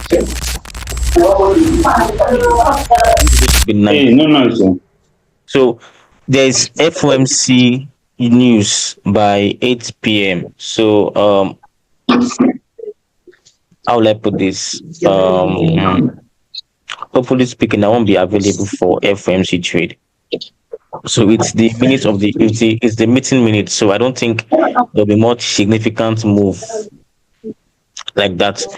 This should be nice. Hey, no noise. So there's FOMC news by 8 p.m. So how will I put this? Hopefully speaking, I won't be available for FOMC trade. So it's the minutes of the meeting minutes. So I don't think there'll be much significant move like that. So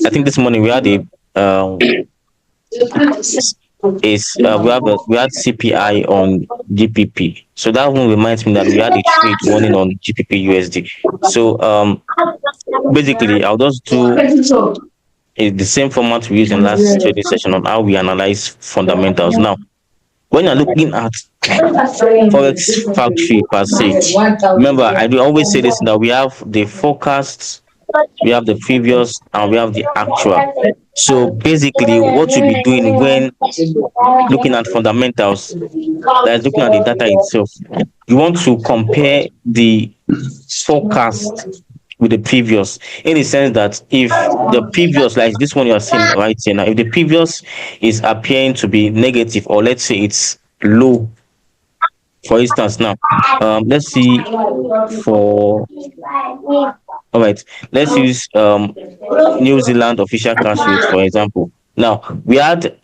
I think this morning we had a we had CPI on GPP. So that one reminds me that we had a trade running on GPP USD. So basically I'll just do the same format we used in last trading session on how we analyze fundamentals. Now, when you're looking at Forex factory per se, remember I do always say this, that we have the forecasts, we have the previous, and we have the actual. So basically what you'll be doing when looking at fundamentals, that is looking at the data itself, you want to compare the forecast with the previous, in the sense that if the previous, like this one you are seeing right here now, if the previous is appearing to be negative, or let's say it's low, for instance now, let's see for all right, let's use New Zealand official cash rate for example. Now we had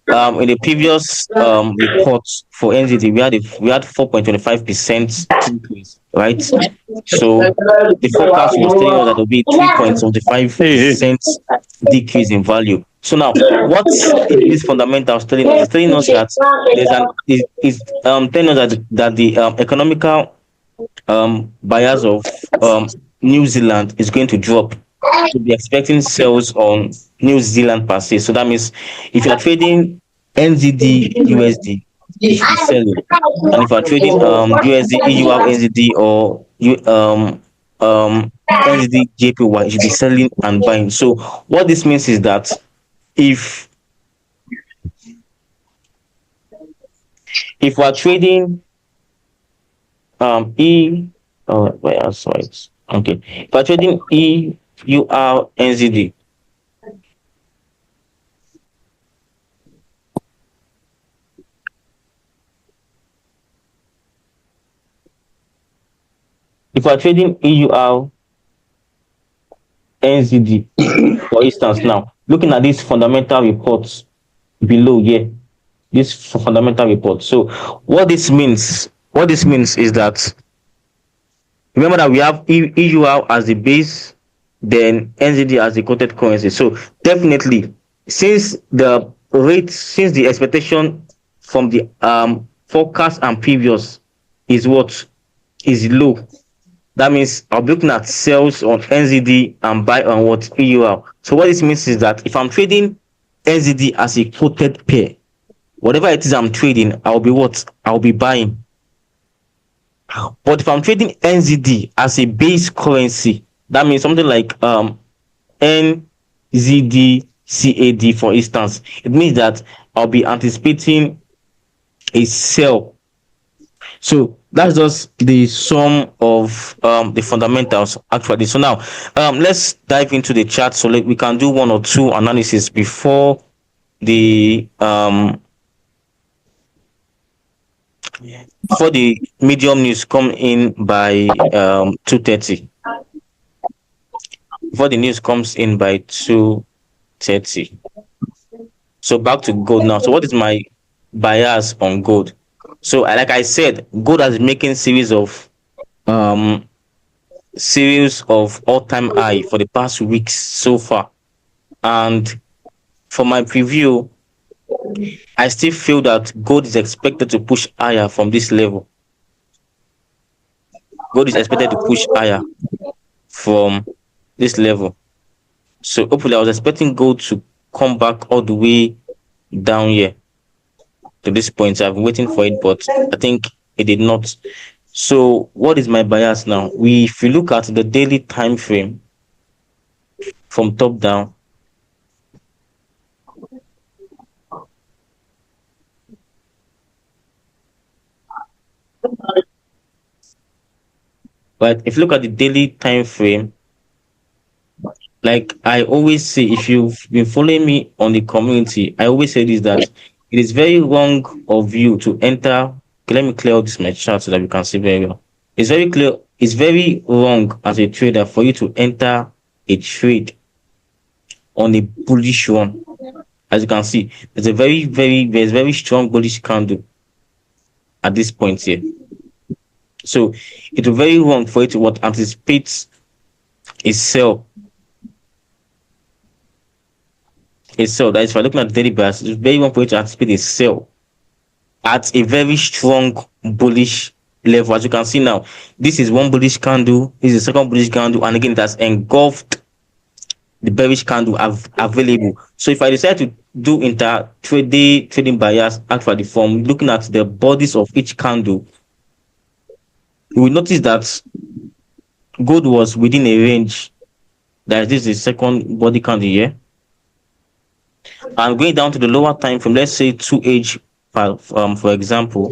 in the previous report for NZD, we had 4.25% increase, right? So the forecast was telling us that there'll be Hey, hey. 3.75% decrease in value. So now, what this fundamentals telling us? It's telling us that there's an is telling us that the economical bias of New Zealand is going to drop. To be expecting sales on New Zealand per se. So that means if you are trading NZD USD, you should be selling. And if you are trading USD EUR NZD, or NZD JPY, you should be selling and buying. So what this means is that if we are trading E where else right? Okay. If we are trading EUR NZD, if we are trading EUR NZD, for instance, now looking at these fundamental reports below here, this fundamental report. So what this means is that, remember that we have EUR as the base, then NZD as the quoted currency. So definitely, since the expectation from the forecast and previous is what is low, that means I'll be looking at sales on NZD and buy on what EUR. So what this means is that if I'm trading NZD as a quoted pair, whatever it is I'm trading, I'll be buying. But if I'm trading NZD as a base currency, that means something like NZD CAD, for instance, it means that I'll be anticipating a sell. So that's just the sum of the fundamentals actually. So now let's dive into the chart, so we can do one or two analysis before the medium news come in by 2:30. Before the news comes in by 2:30. So back to gold now. So what is my bias on gold? So like I said, gold has been making um series of all-time high for the past weeks so far. And for my preview, I still feel that gold is expected to push higher from this level. Gold is expected to push higher from this level. So hopefully, I was expecting gold to come back all the way down here to this point. I've been waiting for it, but I think it did not. So what is my bias now? If you look at the daily time frame from top down, but if you look at the daily time frame, like I always say, if you've been following me on the community, I always say this, that it is very wrong of you to enter. Okay, let me clear out this my chart so that we can see very well. It's very clear. It's very wrong as a trader for you to enter a trade on a bullish one. As you can see, there's very strong bullish candle at this point here. So it will very wrong for you to what anticipates a sell. A sell. That is, for looking at the daily bias, it's very wrong for you to anticipate a sell at a very strong bullish level. As you can see now, this is one bullish candle, this is the second bullish candle, and again it has engulfed the bearish candle available. So if I decide to do inter trading bias actually from looking at the bodies of each candle, you will notice that gold was within a range. That this is the second body candle here. And going down to the lower time from, let's say 2H, for example,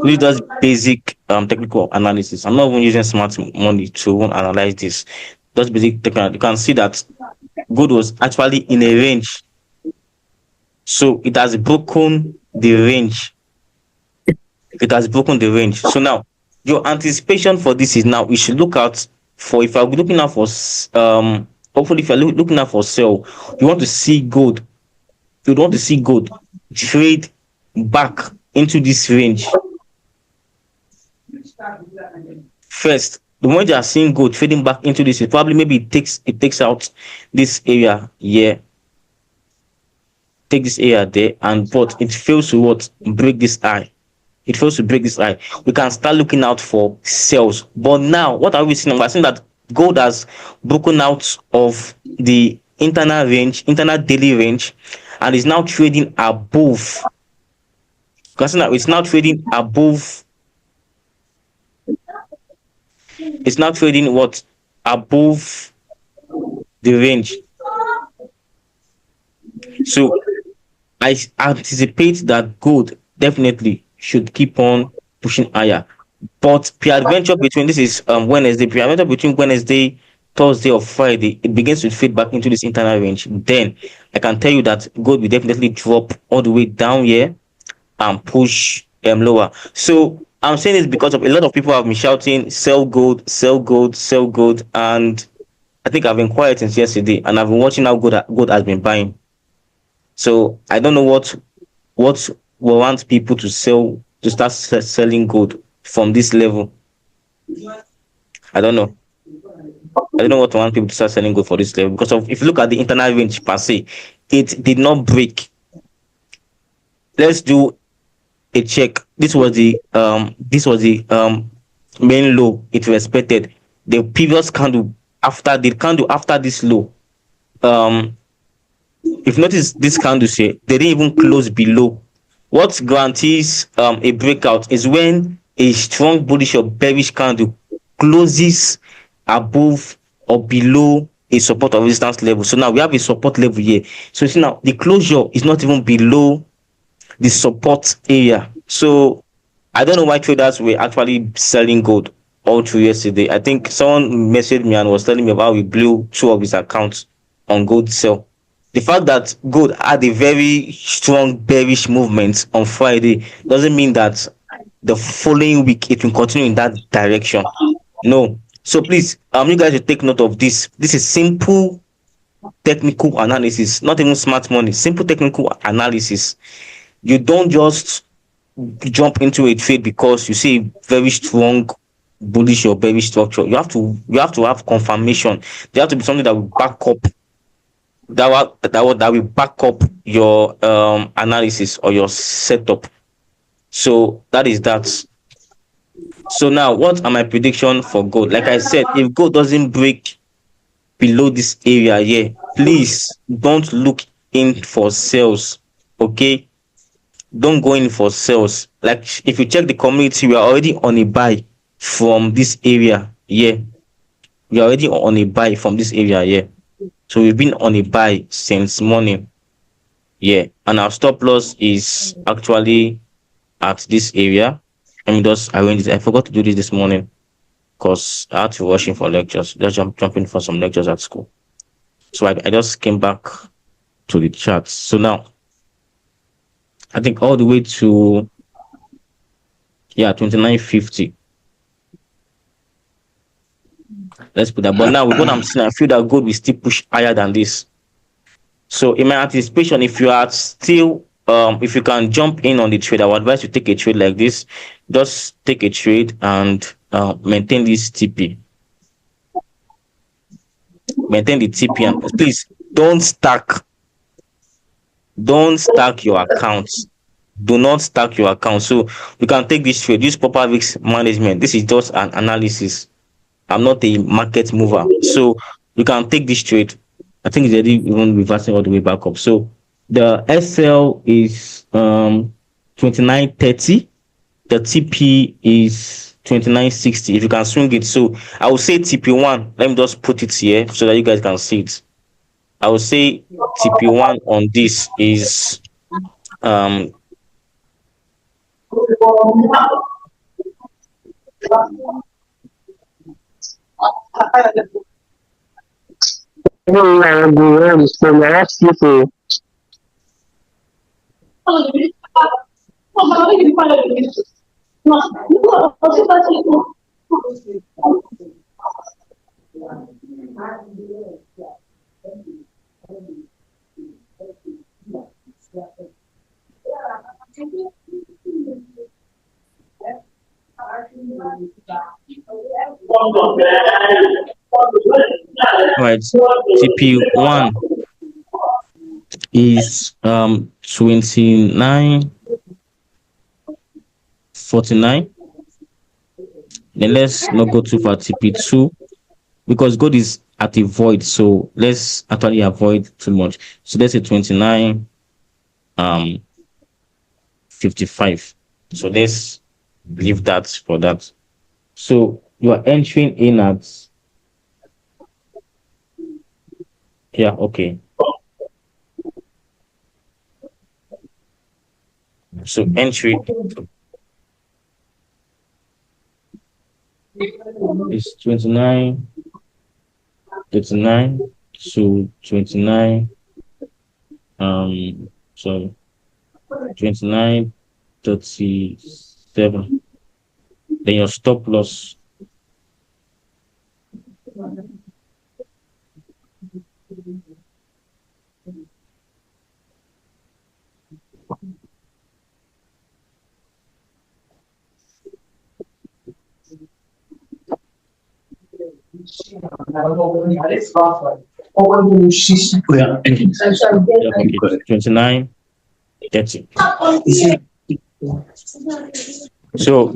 this does basic technical analysis. I'm not even using smart money to analyze this. That's basic technical. You can see that gold was actually in a range. So it has broken the range. It has broken the range. So now your anticipation for this is, now we should look out for, if I'm looking out for hopefully if you're looking out for sell, you want to see gold. You want to see gold trade back into this range. First, the moment you are seeing gold trading back into this, it probably maybe it takes out this area here, take this area there, and but it fails to what, break this high. It fails to break this high. We can start looking out for sales. But now, what are we seeing? We're seeing that gold has broken out of the internal range, internal daily range, and is now trading above. You can see now it's now trading above. It's now trading what, above the range. So I anticipate that gold definitely should keep on pushing higher. But peradventure between, this is Wednesday, peradventure between Wednesday, Thursday, or Friday, it begins to feed back into this internal range. Then I can tell you that gold will definitely drop all the way down here and push lower. So I'm saying this because of a lot of people have been shouting, sell gold, sell gold, sell gold, and I think I've been quiet since yesterday, and I've been watching how gold has been buying. So I don't know what warrants people to start selling gold from this level. I don't know. I don't know what warrants people to start selling gold for this level, because of, if you look at the internal range per se, it did not break. Let's do a check. This was the main low it respected. The previous candle after this low, if you notice this candles here, they didn't even close below. What guarantees a breakout is when a strong bullish or bearish candle closes above or below a support or resistance level. So now we have a support level here. So see now the closure is not even below the support area. So I don't know why traders were actually selling gold all through yesterday. I think someone messaged me and was telling me about we blew two of his accounts on gold sell. The fact that gold had a very strong bearish movement on Friday doesn't mean that the following week it will continue in that direction. No. So please, you guys should take note of this. This is simple technical analysis, not even smart money. Simple technical analysis. You don't just jump into a trade because you see a very strong bullish or bearish structure. You have to have confirmation. There have to be something that will back up that will back up your analysis or your setup. So that is that. So now, what are my prediction for gold? Like I said, if gold doesn't break below this area here, please don't look in for sales. Okay, don't go in for sales. Like if you check the community, we are already on a buy from this area here. We are already on a buy from this area here. So we've been on a buy since morning. Yeah, and our stop loss is actually at this area. Let me just arrange it. I forgot to do this morning. because I had to rush in for lectures. Just jumping for some lectures at school. So I just came back to the charts. So now I think all the way to 2950. Let's put that. But now with what I'm seeing, I feel that gold will still push higher than this. So in my anticipation, if you are still if you can jump in on the trade, I would advise you take a trade like this. Just take a trade and maintain this TP. Maintain the TP and please don't stack your accounts. Do not stack your account. So you can take this trade, use proper risk management. This is just an analysis. I'm not a market mover. So you can take this trade. I think it's already even reversing all the way back up. So the SL is 2930. The TP is 2960. If you can swing it. So I will say TP1. Let me just put it here so that you guys can see it. I would say TP1 on this is um right. TP1 is 2949. Then let's not go too far. TP2, because gold is at a void, so let's actually avoid too much. So let's say 29 55. So let's leave that for that. So you are entering in at okay. So entry is 29 39 to 29 sorry 29 37. Then your stop loss okay, 29 30. So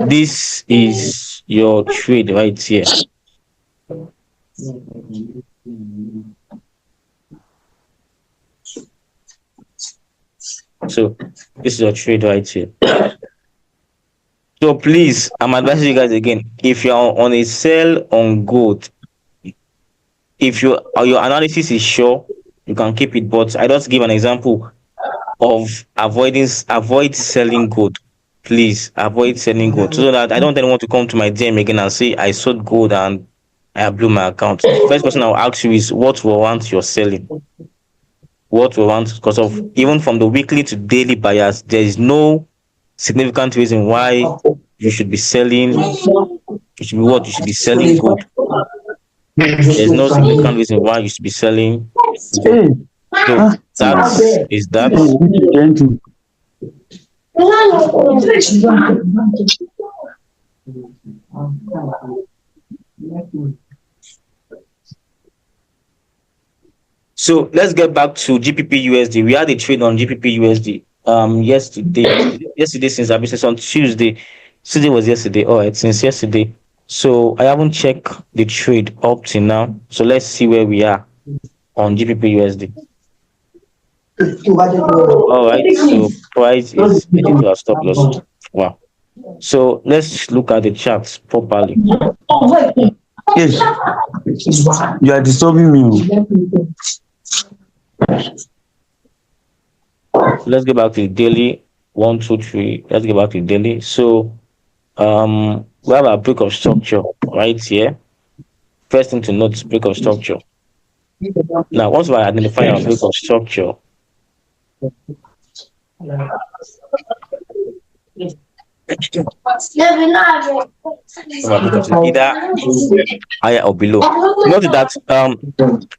this is your trade right here. So this is your trade right here. So please, I'm advising you guys again. If you're on a sell on gold, if your analysis is sure, you can keep it. But I just give an example of avoid selling gold. Please avoid selling gold so that I don't want to come to my DM again and say I sold gold and I blew my account. First question I'll ask you is what warrant you're selling? What warrant? Because of even from the weekly to daily bias, there is no significant reason why you should be selling. You should be what? You should be selling gold. There's no significant reason why you should be selling gold. So that is that. So let's get back to GPP USD. We had a trade on GPP USD yesterday since our business on Tuesday. Tuesday was yesterday. All right, since yesterday. So I haven't checked the trade up to now. So let's see where we are on GPP USD. All right, so price is heading to our stop loss. Wow. So let's look at the charts properly. Yes, you are disturbing me. Let's go back to the daily. 1, 2, 3. Let's go back to the daily. So we have a break of structure right here. First thing to note, break of structure. Now, once we identify our break of structure, either higher or below. Note that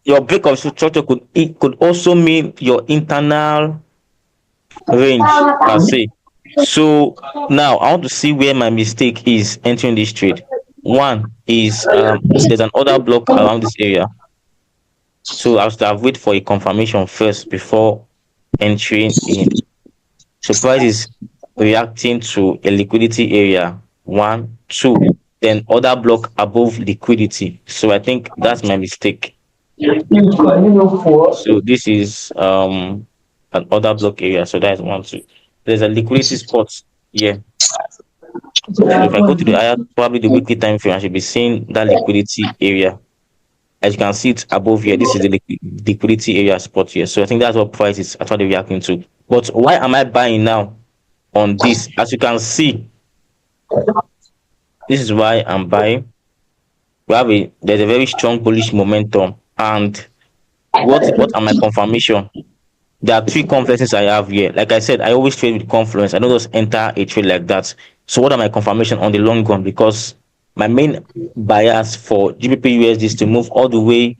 your break of structure could also mean your internal range per se. So now I want to see where my mistake is entering this trade. One is there's an order block around this area. So I have to wait for a confirmation first before entering in. So price is reacting to a liquidity area. One, two, then order block above liquidity. So I think that's my mistake. So this is an order block area. So that is one, two. There's a liquidity spot here. So if I go to the higher, probably the weekly time frame, I should be seeing that liquidity area. As you can see it above here, this is the liquidity area spot here. So I think that's what price is actually reacting to. But why am I buying now on this? As you can see, this is why I'm buying. There's a very strong bullish momentum. And what are my confirmation? There are three confluences I have here. Like I said, I always trade with confluence. I don't just enter a trade like that. So what are my confirmation on the long run? Because my main bias for GBP USD is to move all the way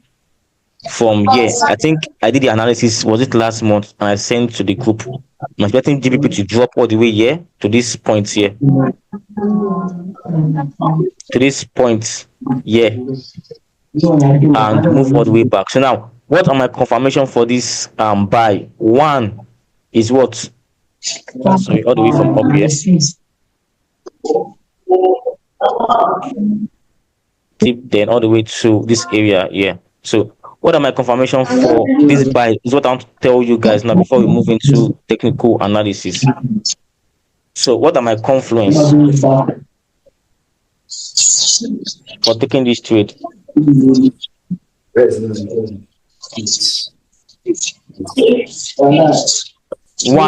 from here. I think I did the analysis, was it last month? And I sent to the group. I'm expecting GBP to drop all the way here to this point here. To this point here. And move all the way back. So now, what are my confirmation for this buy? One is what? Sorry, all the way from up here. Then all the way to this area here. So what are my confirmation for this buy is what I want to tell you guys now before we move into technical analysis. So what are my confluence for taking this trade? One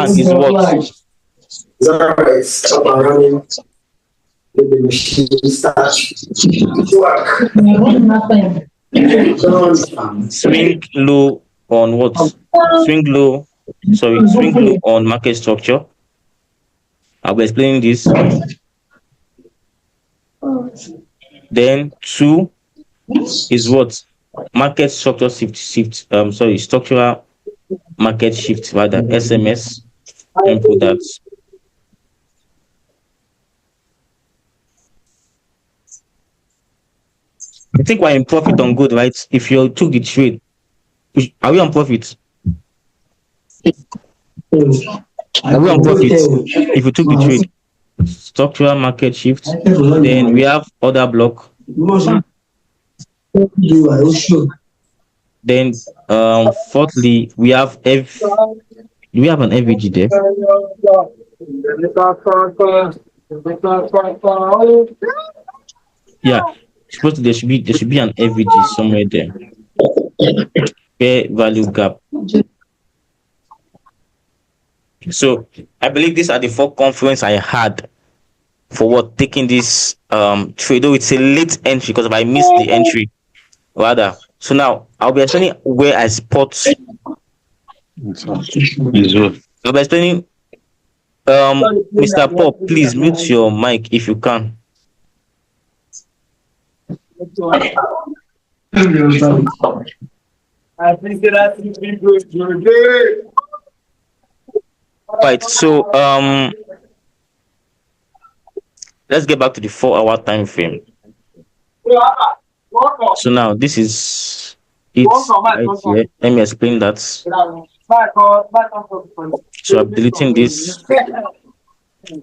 is what? Swing low on what? Swing low on market structure. I'll be explaining this. Then two is what? Market structure structural market shift, rather, SMS. And put that. I think we're in profit on good, right? If you took the trade, are we on profit? Are we on profit? If you took the trade, structural market shift, then we have order block. Then fourthly, we have do we have an FVG there? Yeah, supposed to, there should be an FVG somewhere there. Fair value gap. So I believe these are the four confluence I had for what taking this trade. Though it's a late entry because I missed the entry rather. So now I'll be explaining where I spot. I'll be explaining. Mr. Paul, please mute your mic if you can. Right, so let's get back to the 4-hour time frame. So now this is it right here. Let me explain that. So I'm deleting this.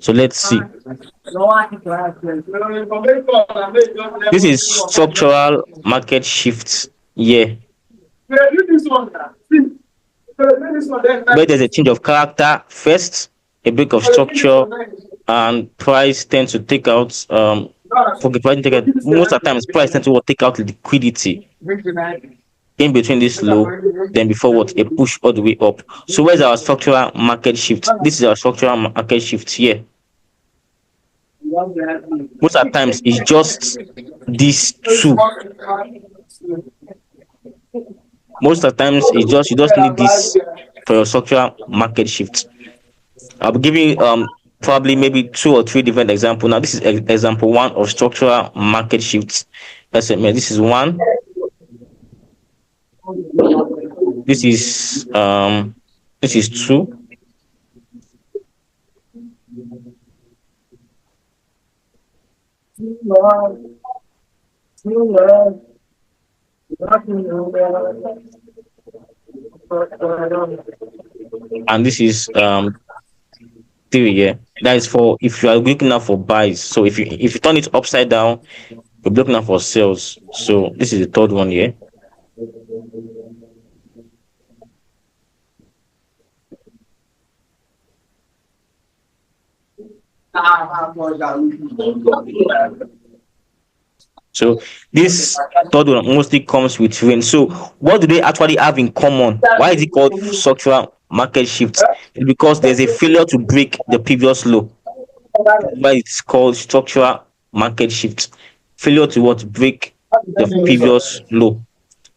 So let's see. This is structural market shift. Yeah. Where there's a change of character first, a break of structure, and price tends to take out most of the times price tends to take out liquidity in between this low, then before what, a push all the way up. So where's our structural market shift? This is our structural market shift here. Most of the times it's just these two. Most of the times it's just you just need this for your structural market shift. I'll be giving probably maybe two or three different examples. Now this is example one of structural market shifts. SMA. This is one. This is two. And this is three. Yeah, that is for if you are looking out for buys. So if you turn it upside down, you're looking out for sales. So this is the third one here. So this third one mostly comes with rain. So what do they actually have in common? Why is it called structural market shift? It's because there's a failure to break the previous low. Why it's called structural market shift. Failure to what break the previous low.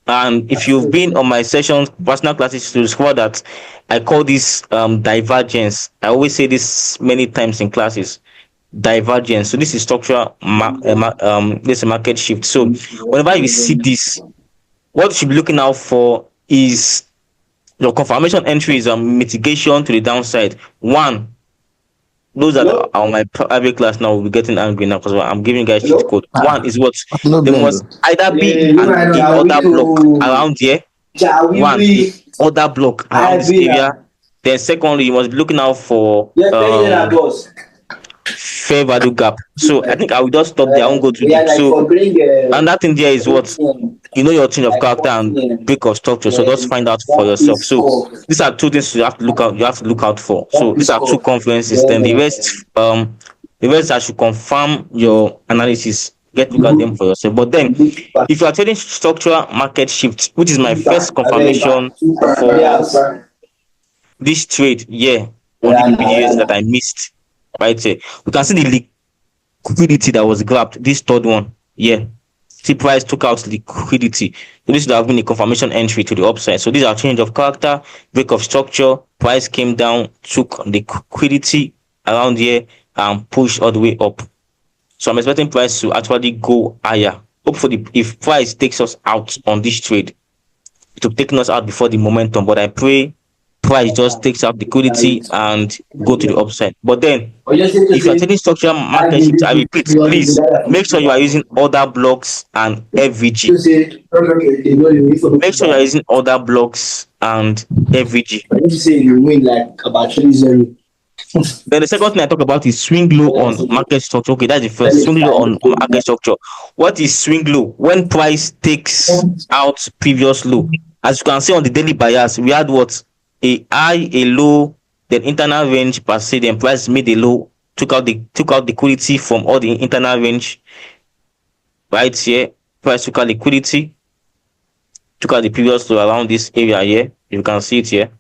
And if you've been on my sessions, personal classes, to discover that I call this divergence. I always say this many times in classes. Divergence. So this is structural this is a market shift. So whenever you see this, what you should be looking out for is your confirmation entry is mitigation to the downside. One, those that are on my private class now will be getting angry now because I'm giving you guys cheat code. One is what No there blend. must either be a order block around here. One, a order block around this area. Then secondly, you must be looking out for fair value gap. So I think I will just stop there. I won't go too deep. So and that thing there is what your change of character and break of structure. So just find out for yourself. So these are two things you have to look out. You have to look out for. So these are two conferences. Then the rest that should confirm your analysis. Get look at them for yourself. But then, if you are trading structural market shift, which is my first confirmation for this trade here on the PPGS that I missed, right here, we can see the liquidity that was grabbed. This third one, yeah. See, price took out liquidity. So this would have been a confirmation entry to the upside. So these are change of character, break of structure. Price came down, took liquidity around here, and pushed all the way up. So I'm expecting price to actually go higher. Hopefully, if price takes us out on this trade, it will take us out before the momentum. But I pray price just takes out liquidity and go to the upside. But then, if you're taking structural market shift, I repeat, please make sure you are using order blocks and FVG. Make sure you are using order blocks and FVG. Then the second thing I talk about is swing low on market structure. Okay, that's the first. Swing low on market structure. What is swing low? When price takes out previous low. As you can see on the daily bias, we had what? A high, a low, then internal range per se, then price made a low, took out liquidity from all the internal range. Right here, price took out liquidity, took out the previous low around this area here. You can see it here.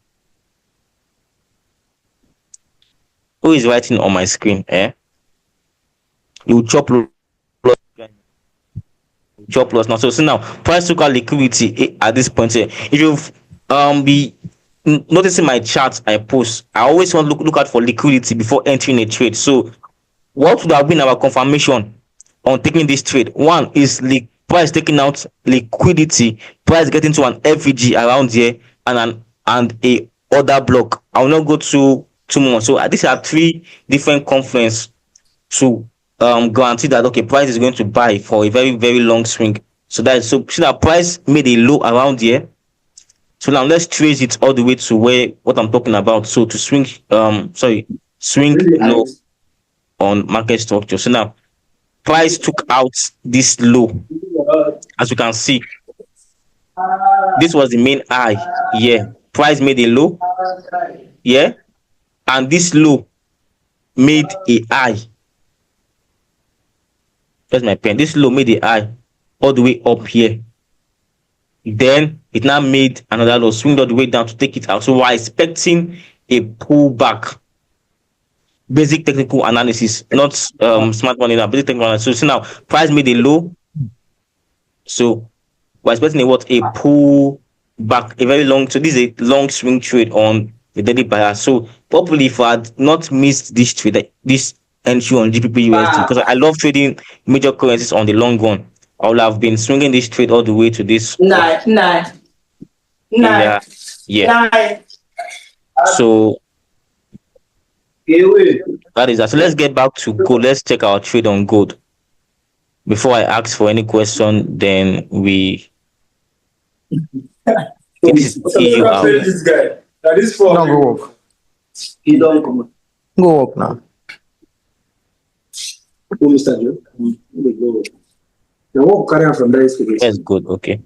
Who is writing on my screen? You chop loss now. So see now, price took out liquidity at this point here. If you've be noticing my charts I post, I always want to look out for liquidity before entering a trade. So what would have been our confirmation on taking this trade? One is price taking out liquidity, price getting to an FVG around here, and a order block. I will not go to too much. So these are three different conference to guarantee that okay, price is going to buy for a very very long swing. So see that price made a low around here. So now let's trace it all the way to what I'm talking about. So to swing swing low on market structure. So now price took out this low. As you can see, this was the main high. Yeah, price made a low. Yeah, and this low made a high. That's my pen. This low made a high all the way up here. Then it now made another low, swing all the way down to take it out. So we're expecting a pullback. basic technical analysis, not smart money now, basic technical analysis. So see now, price made a low, so we're expecting a what, a pull back, a very long. So this is a long swing trade on the daily bias. So probably if I had not missed this trade, this entry on GPP USD, because I love trading major currencies on the long run, I would have been swinging this trade all the way to this area. Yeah. So that is that. So let's get back to gold. Let's check our trade on gold. Before I ask for any question, then we this is EU out. This guy. Now this for Now go work. he don't come. Go work now. Oh, Mr. Joe. We go. Now what carry on from there is good. Yes, good. Okay.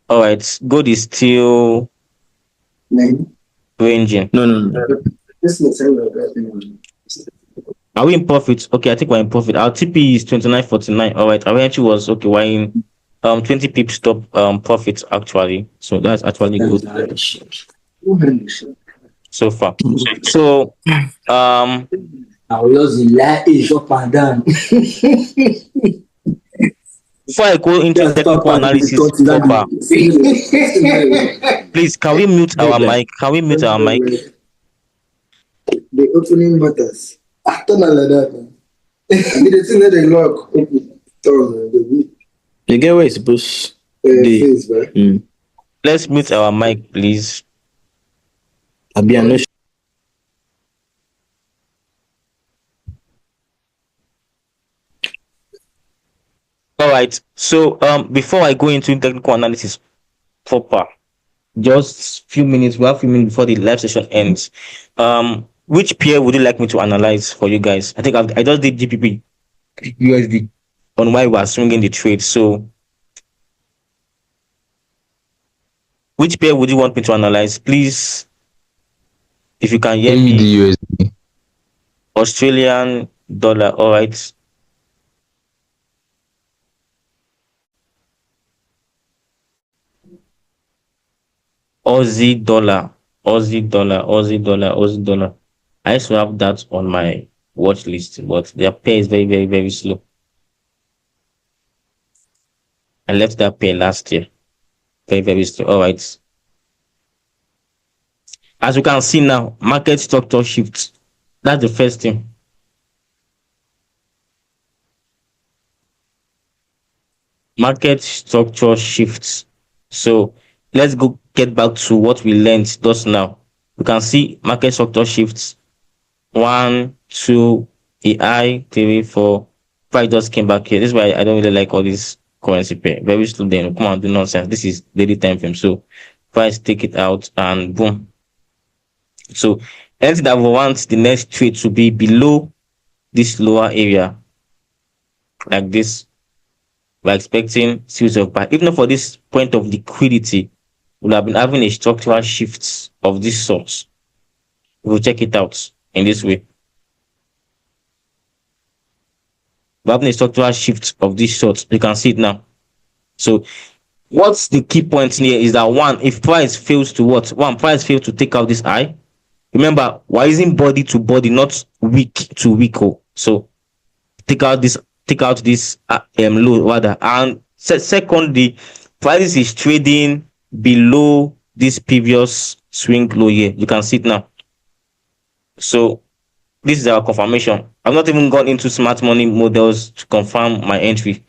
All right. Gold is still Man, ranging. No. this looks like that. Are we in profit? Okay, I think we're in profit. Our TP is 29.49. All right. Our entry was okay. We're in 20 pips stop profit actually. So that's actually good so far. So I will just lie is up and down. before I go into technical analysis proper, please can we mute our mic? Can we mute our mic? The opening matters. I don't know like that. Man. I mean, the thing that they lock open, turn the You get where it's supposed face, right? Let's mute our mic, please. I'll be no. All right. So before I go into technical analysis proper, just few minutes. We have a few minutes before the live session ends. Which pair would you like me to analyze for you guys? I think I just did GPP USD on why we are swinging the trade. So which pair would you want me to analyze? Please, if you can hear me. USD. Australian dollar. All right. Aussie dollar. I used to have that on my watch list, but their pair is very, very, very slow. I left that pair last year. Very, very slow. All right. As you can see now, market structure shifts. That's the first thing. Market structure shifts. So let's go get back to what we learned just now. You can see market structure shifts. 1, 2, the I, 3, 4, 5 just came back here. This is why I don't really like all this currency pair. Very slow then. Come on, do nonsense. This is daily time frame. So price take it out and boom. So anything that we want the next trade to be below this lower area, like this, we're expecting series of buy. If not for this point of liquidity, we'll have been having a structural shift of this sort. We'll check it out in this way. We're having a structural shift of this sort. You can see it now. So what's the key point here is that one, if price fails to what? One, price fails to take out this eye. Remember, we're using body to body, not week to week. So take out this low rather. And secondly, price is trading below this previous swing low here. You can see it now. So this is our confirmation. I've not even gone into smart money models to confirm my entry.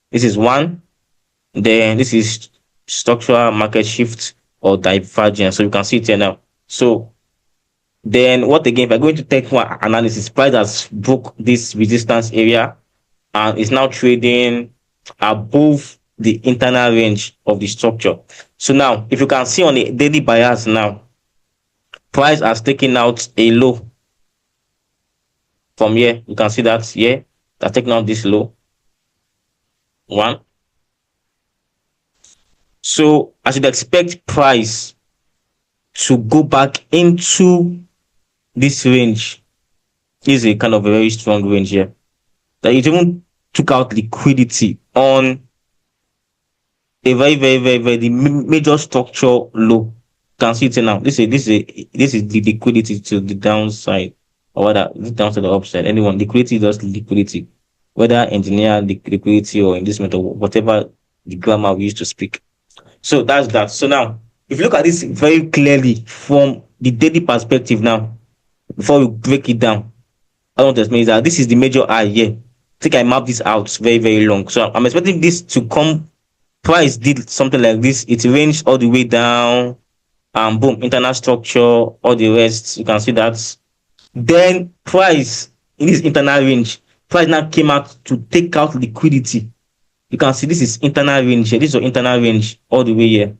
This is one. Then this is structural market shift or divergence. So you can see it here now. So then what again? If I go into technical analysis, price has broke this resistance area and is now trading above the internal range of the structure. So now, if you can see on the daily bias now, price has taken out a low from here. You can see that here, that's taking out this low. One. So I should expect price to go back into this range. This is a kind of a very strong range here. That it even took out liquidity on a very major structure low. You can see it now. This is the liquidity to the downside. or whether is it downside or upside? Anyone, liquidity is just liquidity, whether engineer liquidity or in this method, whatever the grammar we used to speak. So that's that. So now, if you look at this very clearly from the daily perspective now, before we break it down, I want to explain is that this is the major eye here. I think I mapped this out very, very long. So I'm expecting this to come. Price did something like this. It ranged all the way down, and boom, internal structure, all the rest. You can see that. Then price in this internal range, price now came out to take out liquidity. You can see this is internal range here. This is your internal range all the way here.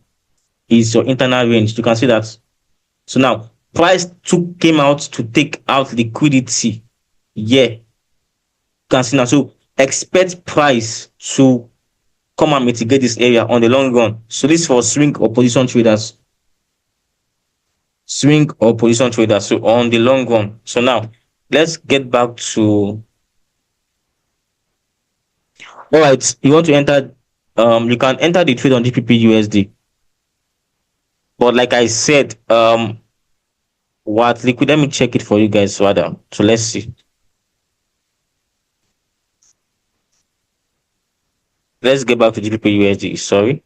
Is your internal range. You can see that. So now price came out to take out liquidity. Yeah, you can see now. So expect price to come and mitigate this area on the long run. So this for swing or position traders. Swing or position traders. So on the long run. So now let's get back to, all right. You want to enter, you can enter the trade on GPP USD. But like I said, what liquid, let me check it for you guys rather. So let's see. Let's get back to GPP USD. Sorry.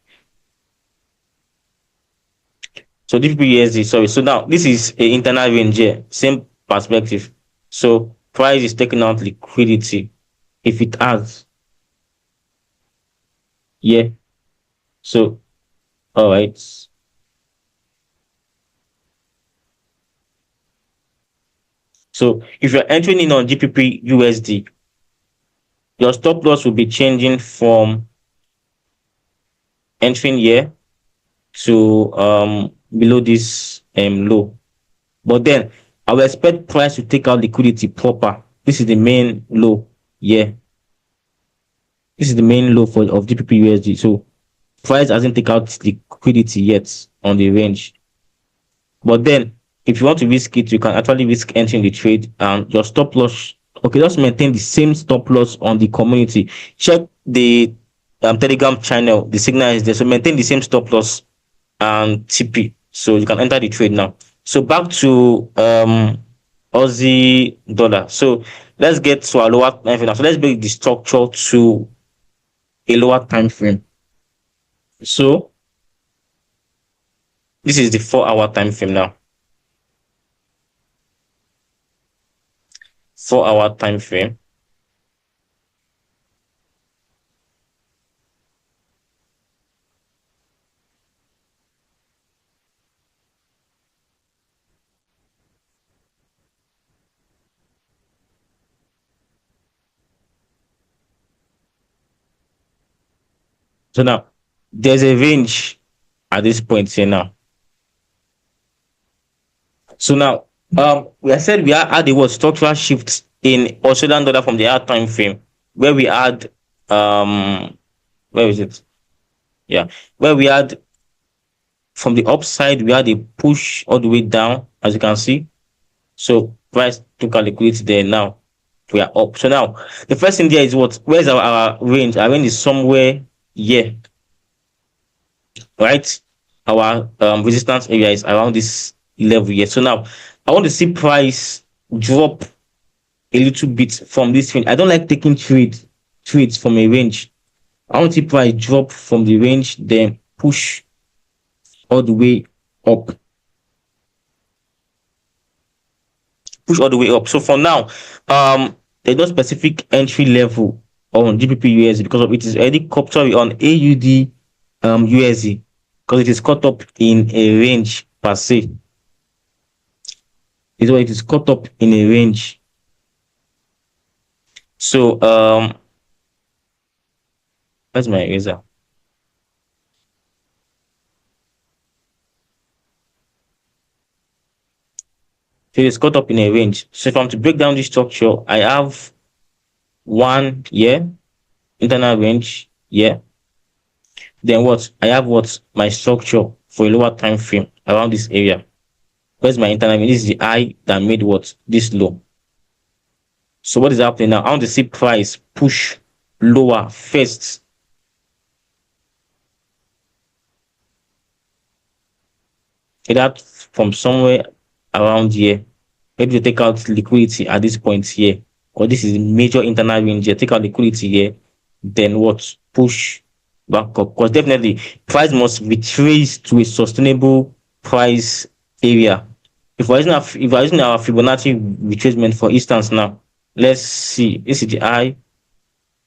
So GPP USD, sorry. So now this is a internal range here, same perspective. So price is taking out liquidity if it has. Yeah. So all right. So if you're entering in on GPP USD, your stop loss will be changing from entering here to below this low. But then I will expect price to take out liquidity proper. This is the main low. Yeah. This is the main low for of GPP USD. So price hasn't taken out liquidity yet on the range. But then if you want to risk it, you can actually risk entering the trade and your stop loss. Okay, just maintain the same stop loss on the community. Check the Telegram channel. The signal is there. So maintain the same stop loss and TP. So you can enter the trade now. So back to Aussie dollar. So let's get to a lower time frame now. So let's break the structure to a lower time frame. So this is the 4-hour time frame now. 4-hour time frame. So now there's a range at this point here now. So now we have said we had the word structural shifts in Australian dollar from the hour time frame where we had where is it? Yeah, where we had from the upside we had a push all the way down, as you can see. So price took a liquidity there. Now we are up. So now the first thing there is what? Where's our range? Our range is somewhere here, right? Our resistance area is around this level here. So now I want to see price drop a little bit from this range. I don't like taking trades from a range. I want to see price drop from the range, then push all the way up. Push all the way up. So for now, there's no specific entry level on GBP USD because of it is already sorry on AUD USD because it is caught up in a range per se. Is what it is caught up in a range. So where's my eraser? So it's caught up in a range. So if I'm to break down this structure, I have one here, internal range here. Then what? I have what? My structure for a lower time frame around this area. Where's my internal range? This is the high that made what? This low. So what is happening now? I want to see price push lower first. That from somewhere around here. ready to take out liquidity at this point here, because this is a major internal range here, take out liquidity here, then what? Push back up. Because definitely price must retrace to a sustainable price area. If we're using our Fibonacci retracement, for instance, now let's see, this is the high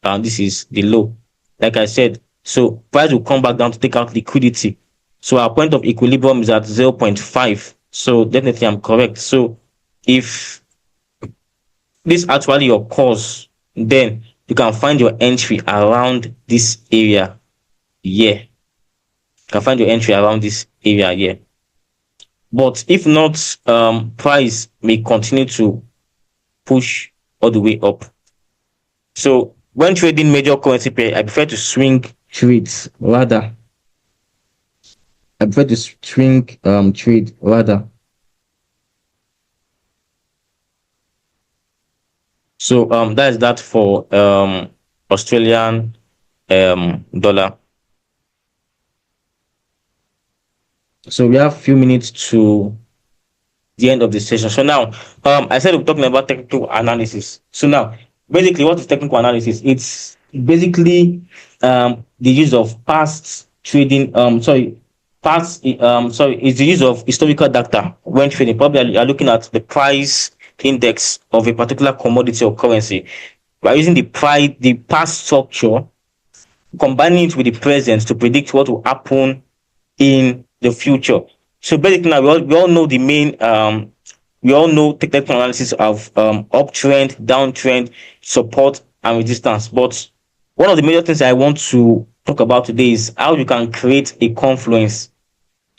and this is the low. Like I said, so price will come back down to take out liquidity. So our point of equilibrium is at 0.5. So definitely I'm correct. So if this actually occurs, then you can find your entry around this area here. You can find your entry around this area here. But if not, price may continue to push all the way up. So when trading major currency pair, I prefer to swing trades rather. I prefer to swing trade rather. So that is that for Australian dollar. So we have a few minutes to the end of the session. So now, I said we're talking about technical analysis. So now, basically, what is technical analysis? It's basically the use of past trading. It's the use of historical data when trading. Probably you are looking at the price index of a particular commodity or currency. By using the past structure, combining it with the present to predict what will happen in the future. So basically now we all know the main we all know technical analysis of uptrend, downtrend, support and resistance. But one of the major things I want to talk about today is how you can create a confluence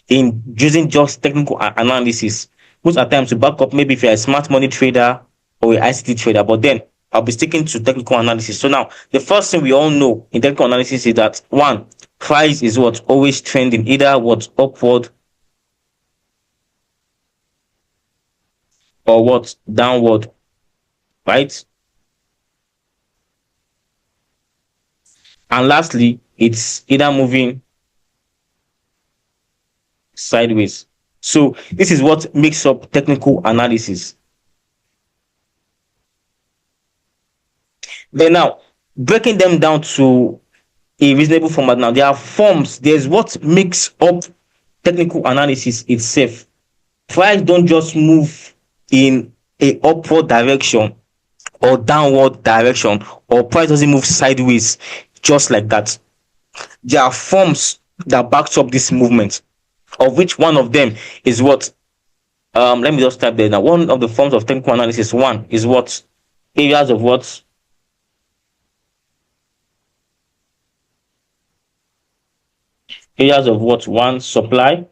in using just technical analysis. Most of the times to back up, maybe if you're a smart money trader or a ICT trader, but then I'll be sticking to technical analysis. So now the first thing we all know in technical analysis is that one, price is what? Always trending, either what? Upward or what? Downward, right? And lastly, it's either moving sideways. So this is what makes up technical analysis. Then now, breaking them down to a reasonable format now, there are forms. There's what makes up technical analysis itself. Price don't just move in a upward direction or downward direction, or price doesn't move sideways just like that. There are forms that backs up this movement, of which one of them is what let me just type there now. One of the forms of technical analysis, one is what? Areas of what? Areas of what? One, supply.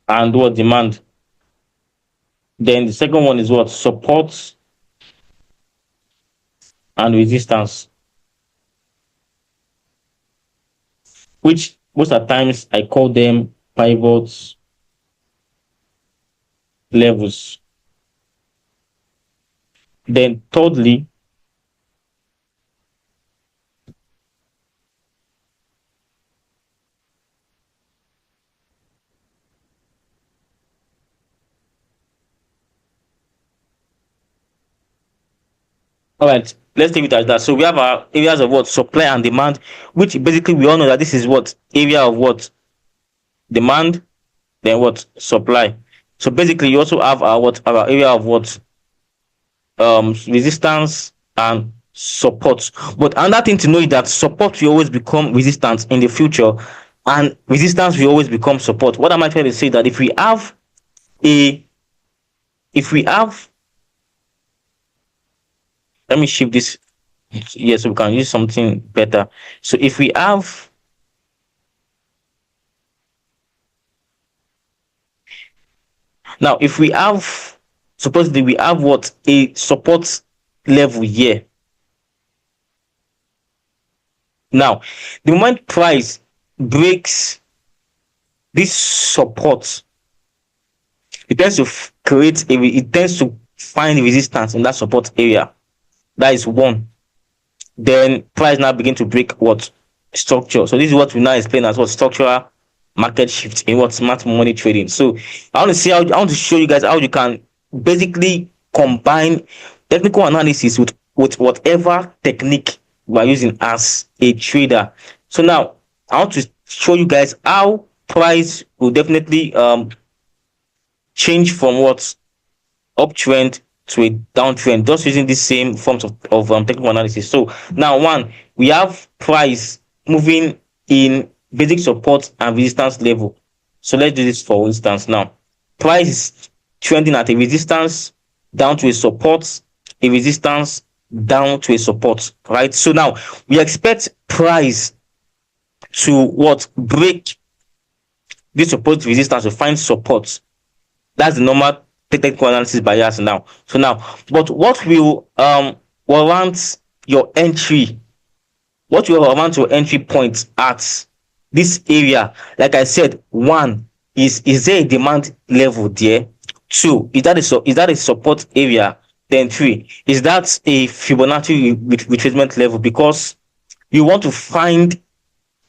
And what? Demand. Then the second one is what? Support and resistance, which most of the times I call them pivots levels. Then thirdly, all right, let's take it as that. So we have our areas of what? Supply and demand, which basically we all know that this is what? Area of what? Demand, then what? Supply. So basically you also have our area of what? Resistance and support. But another thing to know is that support will always become resistance in the future, and resistance will always become support. What am I trying to say? That if we have let me shift this here so we can use something better. So if we have now, if we have, supposedly we have what? A support level here. Now, the moment price breaks this support, it tends to it tends to find resistance in that support area. That is one. Then price now begin to break what? structure. So this is what we now explain as what structural market shift in what smart money trading. So I want to show you guys how you can basically combine technical analysis with whatever technique we are using as a trader. So now I want to show you guys how price will definitely change from what uptrend to a downtrend, just using the same forms of technical analysis. So now, one, we have price moving in basic support and resistance level. So let's do this for instance now. Price is trending at a resistance down to a support, a resistance down to a support, right? So now we expect price to what break this support resistance to find support. That's the normal technical analysis bias now. So now, but what will warrant your entry? What will warrant your entry point at this area? Like I said, one is there a demand level there? Two, is that a support area? Then three, is that a Fibonacci retracement level? Because you want to find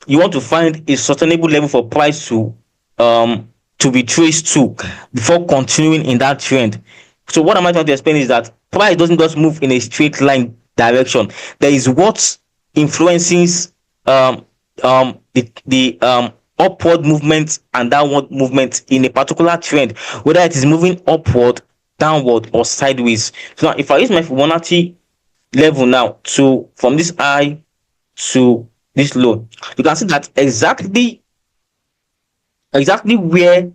a sustainable level for price to be traced to before continuing in that trend. So what am I trying to explain is that price doesn't just move in a straight line direction. There is what influences the upward movement and downward movement in a particular trend, whether it is moving upward, downward, or sideways. So now if I use my Fibonacci level now to from this high to this low, you can see that exactly where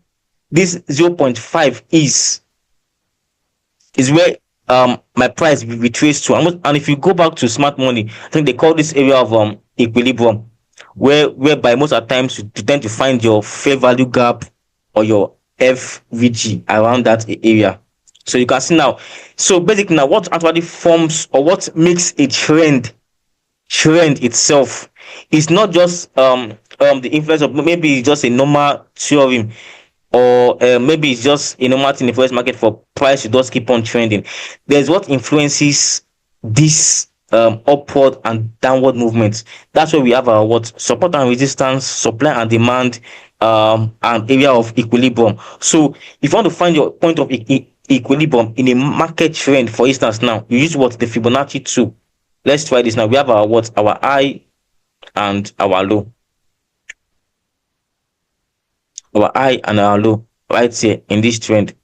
this 0.5 is where my price will be traced to. And if you go back to smart money, I think they call this area of equilibrium, whereby most of the times you tend to find your fair value gap or your FVG around that area. So you can see now. So basically now, what actually forms or what makes a trend itself is not just the influence of, maybe it's just a normal theorem, or maybe it's just a normal thing in the forex market for price to just keep on trending. There's what influences this upward and downward movements. That's where we have our what support and resistance, supply and demand, and area of equilibrium. So if you want to find your point of equilibrium in a market trend, for instance, now you use what the Fibonacci 2. Let's try this now. We have our high and our low. Our high and our low right here in this trend.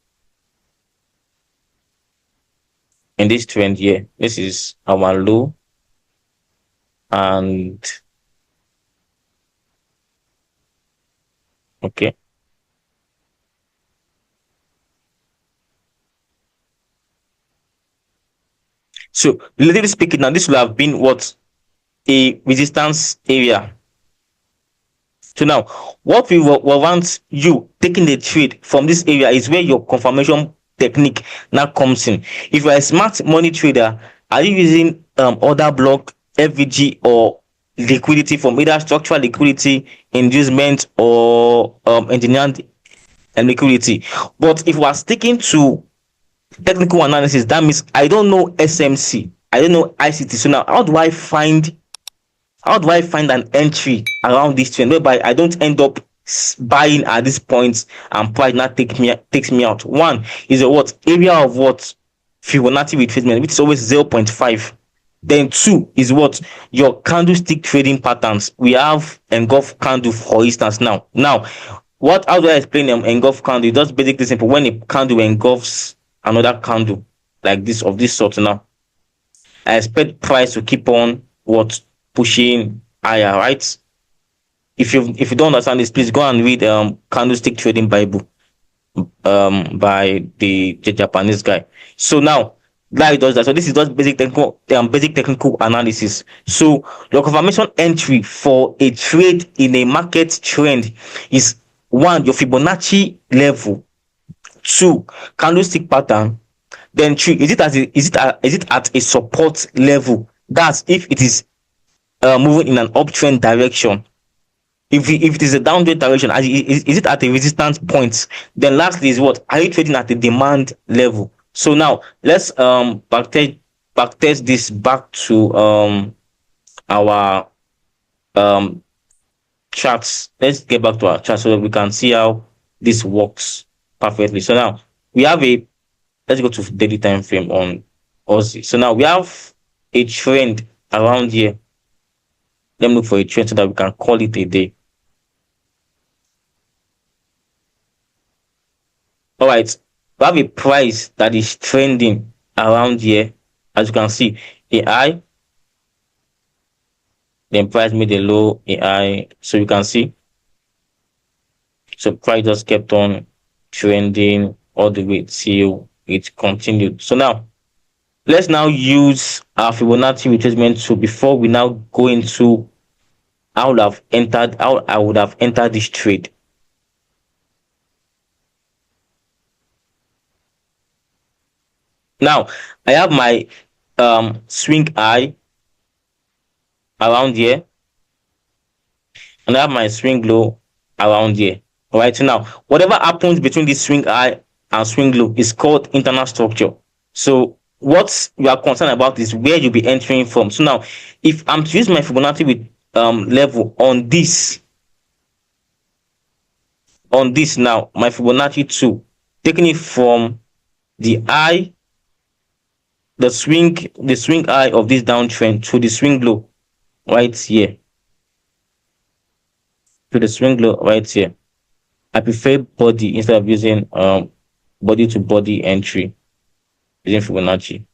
In this trend here, this is our low, and okay. So relatively speaking, now this will have been what a resistance area. So now, what we want you taking the trade from this area is where your confirmation technique now comes in. If you're a smart money trader, are you using order block, FVG, or liquidity from either structural liquidity, inducement, or engineered and liquidity? But if we are sticking to technical analysis, that means I don't know SMC, I don't know ICT. So now, how do I find an entry around this trend whereby I don't end up buying at this point and price now takes me out? One is a what area of what Fibonacci retracement, which is always 0.5. Then two is what your candlestick trading patterns. We have engulf candle, for instance. Now how do I explain engulf candle? It's just basically simple. When a candle engulfs another candle like this of this sort, now I expect price to keep on what pushing higher, right? If you don't understand this, please go and read Candlestick Trading Bible by the Japanese guy. So now that does that. So this is just basic technical analysis. So your confirmation entry for a trade in a market trend is one, your Fibonacci level. Two, candlestick pattern. Then three, is it at a support level? That's if it is moving in an uptrend direction. If it is a downward direction, is it at a resistance point? Then lastly is what, are you trading at a demand level? So now let's backtest this back to our um charts. Let's get back to our chart so that we can see how this works perfectly. So now we have a let's go to daily time frame on Aussie. So now we have a trend around here. Let me look for a trend so that we can call it a day. All right, we have a price that is trending around here. As you can see, a high, then price made a low, a high. So you can see, so price just kept on trending all the way till it continued. So now let's now use our Fibonacci retracement tool before we now go into how I would have entered this trade. Now I have my swing high around here, and I have my swing low around here. All right, so now whatever happens between this swing high and swing low is called internal structure. So what you are concerned about is where you'll be entering from. So now if I'm to use my Fibonacci with level on this now, my Fibonacci 2, taking it from the high, the swing high of this downtrend to the swing low right here, to the swing low right here. I prefer body instead of using body to body entry using Fibonacci.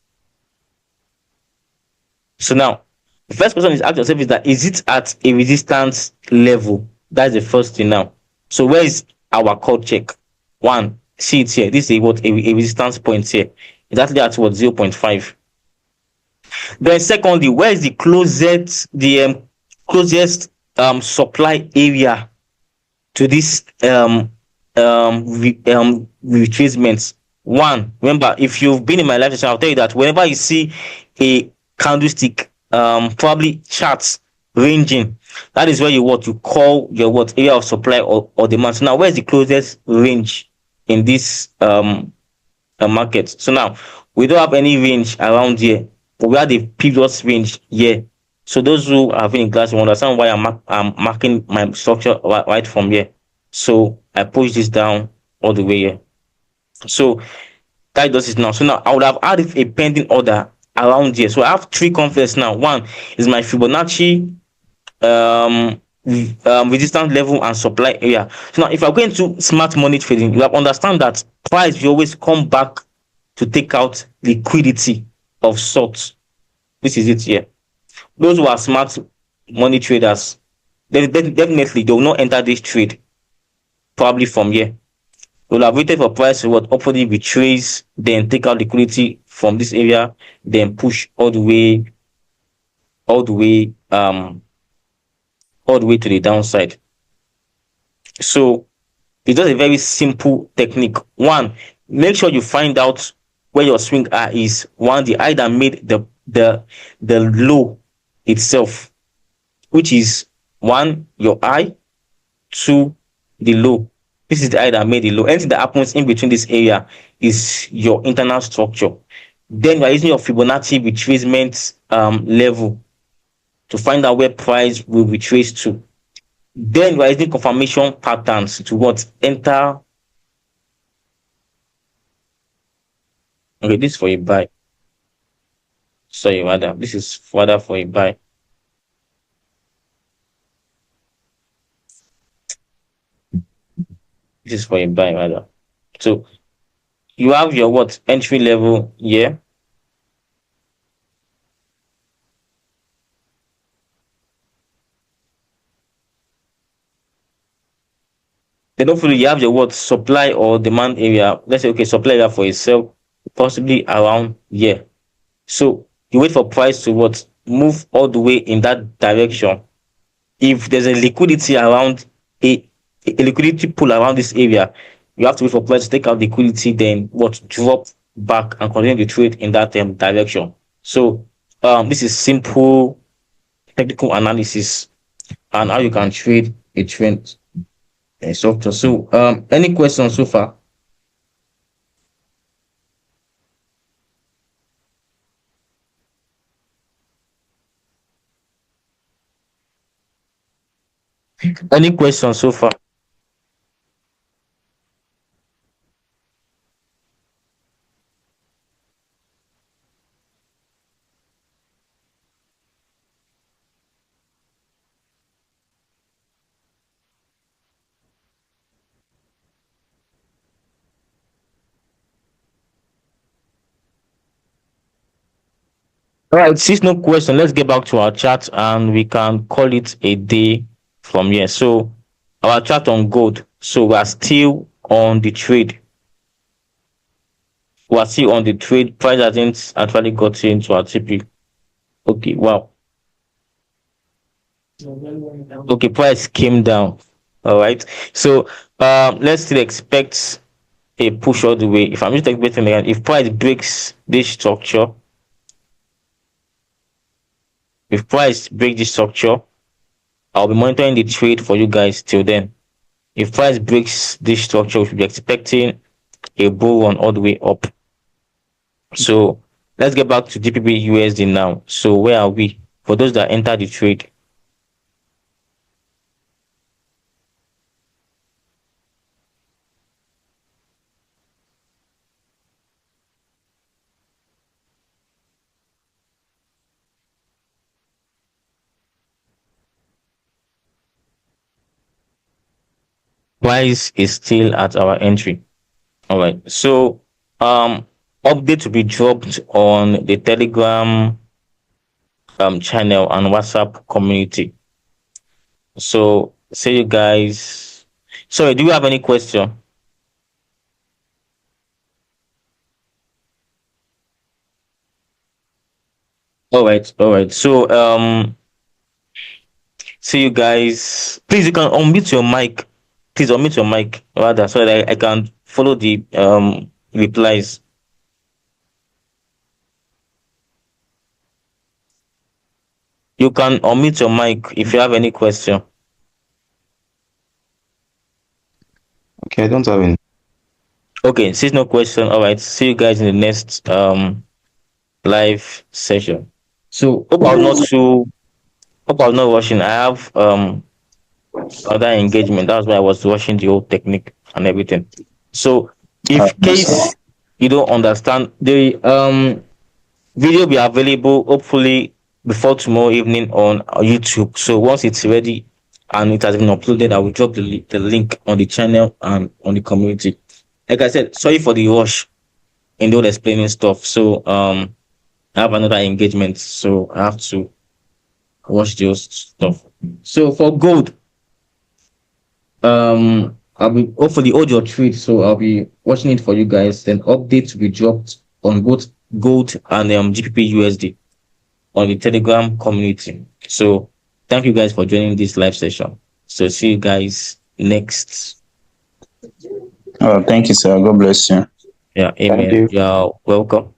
So now the first question is ask yourself is that is it at a resistance level? That's the first thing now. So where is our call check? One, see it here. This is a resistance point here. Exactly at what 0.5. Then secondly, where is the closest supply area to this retracements? One, remember, if you've been in my live session, I'll tell you that whenever you see a candlestick, probably charts ranging, that is where you call your area of supply or demand. So now where's the closest range in this market? So now we don't have any range around here, but we have the previous range here. So those who have been in class will understand why I'm marking my structure right from here. So I push this down all the way here. So that does it now. So now I would have had a pending order around here. So I have three confidence now. One is my Fibonacci resistance level and supply area. So now if I'm going to smart money trading, you have understand that price will always come back to take out liquidity of sorts. This is it here. Those who are smart money traders, definitely they will not enter this trade probably from here. We'll have waited for price to hopefully retrace, then take out liquidity from this area, then push all the way, all the way to the downside. So it's just a very simple technique. One, make sure you find out where your swing high is. One, the high that made the low itself, which is one, your high, two, the low. This is the high that made the low. Anything that happens in between this area is your internal structure. Then you are using your Fibonacci retracement level to find out where price will retrace to. Then you are using confirmation patterns to enter. Okay, this is for a buy. Sorry, rather, this is rather for a buy. This is for a buy rather. So you have your entry level here. Then hopefully you have your supply or demand area. Let's say okay, supply area for itself, possibly around here. So you wait for price to move all the way in that direction. If there's a liquidity around a liquidity pool around this area, you have to wait for price to take out liquidity, then drop back and continue the trade in that direction. So this is simple technical analysis and how you can trade a trend software. So any questions so far? Any questions so far? All right, since no question, let's get back to our chat and we can call it a day from here. So our chat on gold. So we are still on the trade. We are still on the trade. Price hasn't actually got into our TP. Okay, wow. Okay, price came down. All right. So let's still expect a push all the way. If I'm just expecting again, if price breaks this structure, if price breaks this structure, I'll be monitoring the trade for you guys till then. If price breaks this structure, we should be expecting a bull run all the way up. So let's get back to GPP USD now. So where are we? For those that enter the trade, price is still at our entry. All right. So update to be dropped on the Telegram channel and WhatsApp community. So see you guys. Sorry, do you have any question? All right. So see you guys. Please, you can unmute your mic. Please unmute your mic rather so that I can follow the replies. You can unmute your mic if you have any question. Okay, I don't have any. Okay, since no question, all right. See you guys in the next live session. So hope I was not rushing. I have other engagement. That's why I was watching the whole technique and everything. So, if case you don't understand, the video will be available hopefully before tomorrow evening on YouTube. So once it's ready and it has been uploaded, I will drop the link on the channel and on the community. Like I said, sorry for the rush in the whole explaining stuff. So I have another engagement, so I have to watch those stuff. So for gold, I'll be hopefully hold your tweet, so I'll be watching it for you guys. Then update to be dropped on both gold and GPP USD on the Telegram community. So thank you guys for joining this live session. So see you guys next. Oh, thank you, sir. God bless you. Yeah, Thank amen. you. You're welcome.